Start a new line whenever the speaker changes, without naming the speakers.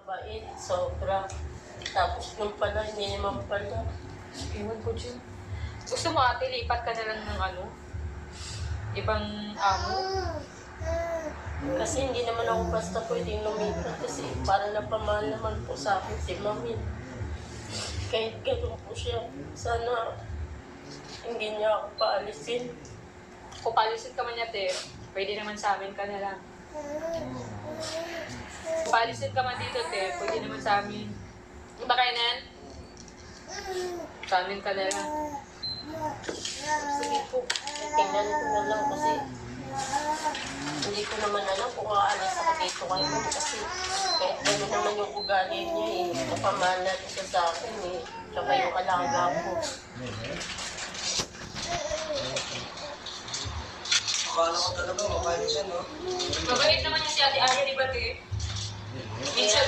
mabait, sobra. Tapos nung pala, hindi naman pala.
Ewan ko dyan. Gusto mo ate, lipat ka na lang ng ano? Ibang amo?
Kasi hindi naman ako basta pwedeng lumipat kasi para napamahal naman po sa akin si Mami. Kahit gano'n po siya, sana hindi niya ako paalisin.
Kung palisin ka man ate, pwede naman sa amin ka na lang. Kung palisin ka man dito te, pwede naman sa amin. Ano ba kainan? Sa amin ka na lang.
Sige po, tingnan ko na lang kasi hindi ko naman alam kung aalis ako dito kayo kasi kahit gano'n naman yung ugali niya eh. Napamahal natin siya sa akin eh. Tsaka yung alaga ko.
Akala ko talaga mabait siya, no?
Mabait naman yung si ate Aya, di ba te?